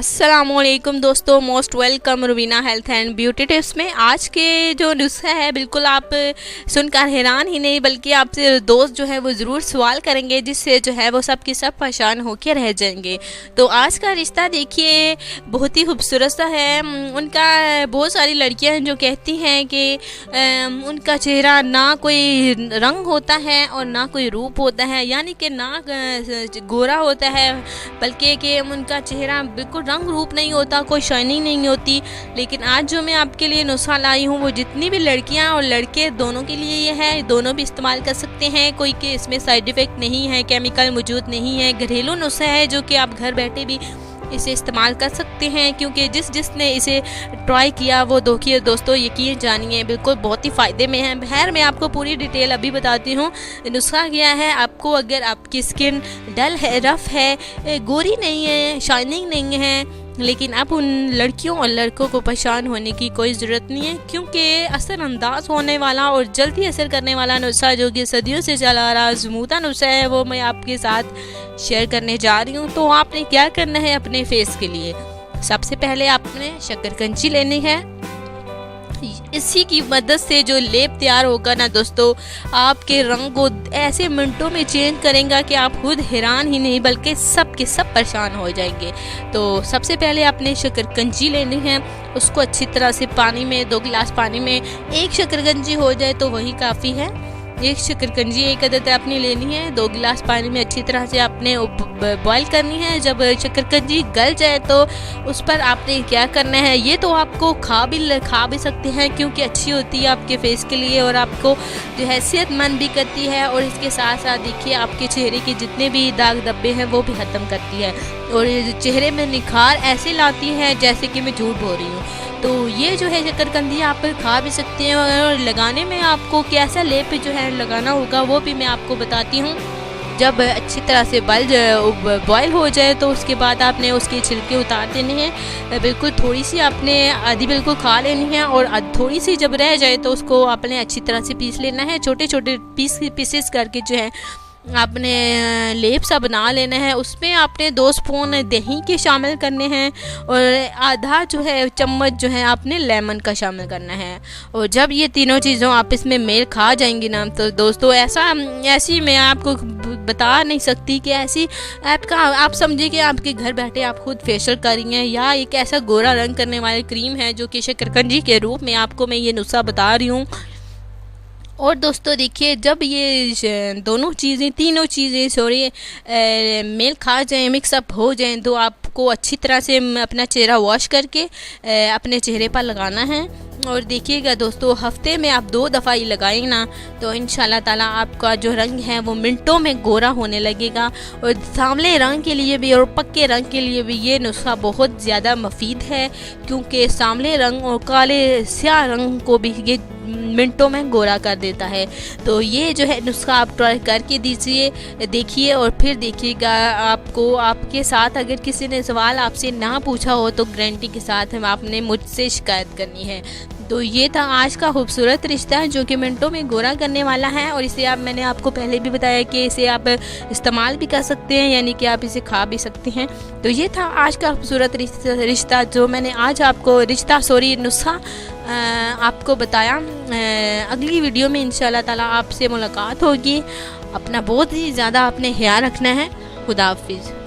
अस्सलामुअलैकुम दोस्तों, most welcome Rubina health and beauty tips में। आज के जो नुस्खा है बिल्कुल आप सुनकर हैरान ही नहीं बल्कि आपसे दोस्त जो है वो ज़रूर सवाल करेंगे, जिससे जो है वो सब के सब परेशान होकर रह जाएंगे। तो आज का रिश्ता देखिए बहुत ही खूबसूरत सा है। उनका बहुत सारी लड़कियां जो कहती हैं कि उनका चेहरा ना कोई रंग होता है और ना कोई रूप होता है, यानी कि ना गोरा होता है बल्कि कि उनका चेहरा बिल्कुल रंग रूप नहीं होता, कोई शाइनिंग नहीं होती। लेकिन आज जो मैं आपके लिए नुस्खा लाई हूँ वो जितनी भी लड़कियाँ और लड़के दोनों के लिए ये है, दोनों भी इस्तेमाल कर सकते हैं। कोई के इसमें साइड इफ़ेक्ट नहीं है, केमिकल मौजूद नहीं है, घरेलू नुस्खा है जो कि आप घर बैठे भी इसे इस्तेमाल कर सकते हैं। क्योंकि जिसने इसे ट्राई किया वो देखिए दोस्तों, यकीन जानिए बिल्कुल बहुत ही फ़ायदे में है। खैर मैं आपको पूरी डिटेल अभी बताती हूँ। नुस्खा क्या है, आपको अगर आपकी स्किन डल है, रफ़ है, गोरी नहीं है, शाइनिंग नहीं है, लेकिन अब उन लड़कियों और लड़कों को परेशान होने की कोई ज़रूरत नहीं है, क्योंकि असरअंदाज होने वाला और जल्दी असर करने वाला नुस्खा जो कि सदियों से चला आ रहा आज़मूदा नुस्खा है वो मैं आपके साथ शेयर करने जा रही हूँ। तो आपने क्या करना है अपने फेस के लिए, सबसे पहले आपने शकरकंजी लेनी है। इसी की मदद से जो लेप तैयार होगा ना दोस्तों, आपके रंग को ऐसे मिनटों में चेंज करेगा कि आप खुद हैरान ही नहीं बल्कि सब के सब परेशान हो जाएंगे। तो सबसे पहले आपने शकरकंजी लेनी है, उसको अच्छी तरह से पानी में 2 गिलास पानी में एक शकरकंजी हो जाए तो वही काफ़ी है। एक शकरकंजी एक अदद आपने लेनी है, 2 गिलास पानी में अच्छी तरह से आपने बॉईल करनी है। जब शकरकंजी गल जाए तो उस पर आपने क्या करना है, ये तो आपको खा भी सकते हैं क्योंकि अच्छी होती है आपके फेस के लिए और आपको जो है सेहतमंद भी करती है। और इसके साथ साथ देखिए आपके चेहरे के जितने भी दाग धब्बे हैं वो भी ख़त्म करती है और चेहरे में निखार ऐसे लाती है जैसे कि मैं झूठ बोल रही हूँ। तो ये जो है शकरकंदी आप खा भी सकते हैं और लगाने में आपको कैसा लेप जो है लगाना होगा वो भी मैं आपको बताती हूँ। जब अच्छी तरह से बॉयल हो जाए तो उसके बाद आपने उसके छिलके उतार देने हैं। बिल्कुल थोड़ी सी आपने आधी बिल्कुल खा लेनी है और थोड़ी सी जब रह जाए तो उसको आपने अच्छी तरह से पीस लेना है। छोटे छोटे पीसेस करके जो है आपने लेप सा बना लेना है। उसमें आपने 2 स्पून दही के शामिल करने हैं और आधा जो है चम्मच जो है आपने लेमन का शामिल करना है। और जब ये तीनों चीज़ों आप इसमें मेल खा जाएंगी ना तो दोस्तों ऐसी मैं आपको बता नहीं सकती कि ऐसी आपका आप समझिए कि आपके घर बैठे आप खुद फेशियल कर रही हैं या एक ऐसा गोरा रंग करने वाली क्रीम है जो कि शकरकंजी के रूप में आपको मैं ये नुस्खा बता रही हूँ। और दोस्तों देखिए जब ये तीनों चीज़ें मेल खा जाएं, मिक्सअप हो जाएं तो आपको अच्छी तरह से अपना चेहरा वॉश करके अपने चेहरे पर लगाना है। और देखिएगा दोस्तों, हफ्ते में आप 2 दफ़ा ही लगाएं ना तो इंशाल्लाह ताला आपका जो रंग है वो मिनटों में गोरा होने लगेगा। और सांवले रंग के लिए भी और पक्के रंग के लिए भी ये नुस्खा बहुत ज़्यादा मुफीद है, क्योंकि सांवले रंग और काले स्याह रंग को भी ये मिनटों में गोरा कर देता है। तो ये जो है नुस्खा आप ट्राई करके देखिए और फिर देखिएगा आपको आपके साथ अगर किसी ने सवाल आपसे ना पूछा हो तो गारंटी के साथ हम आपने मुझसे शिकायत करनी है। तो ये था आज का खूबसूरत रिश्ता जो कि मिनटों में गोरा करने वाला है। और इसे मैंने आपको पहले भी बताया कि इसे आप इस्तेमाल भी कर सकते हैं, यानी कि आप इसे खा भी सकते हैं। तो ये था आज का खूबसूरत रिश्ता जो मैंने आज आपको नुस्खा आपको बताया। अगली वीडियो में इंशाल्लाह ताला आपसे मुलाकात होगी। अपना बहुत ही ज़्यादा आपने ख्याल रखना है। खुदा हाफिज़।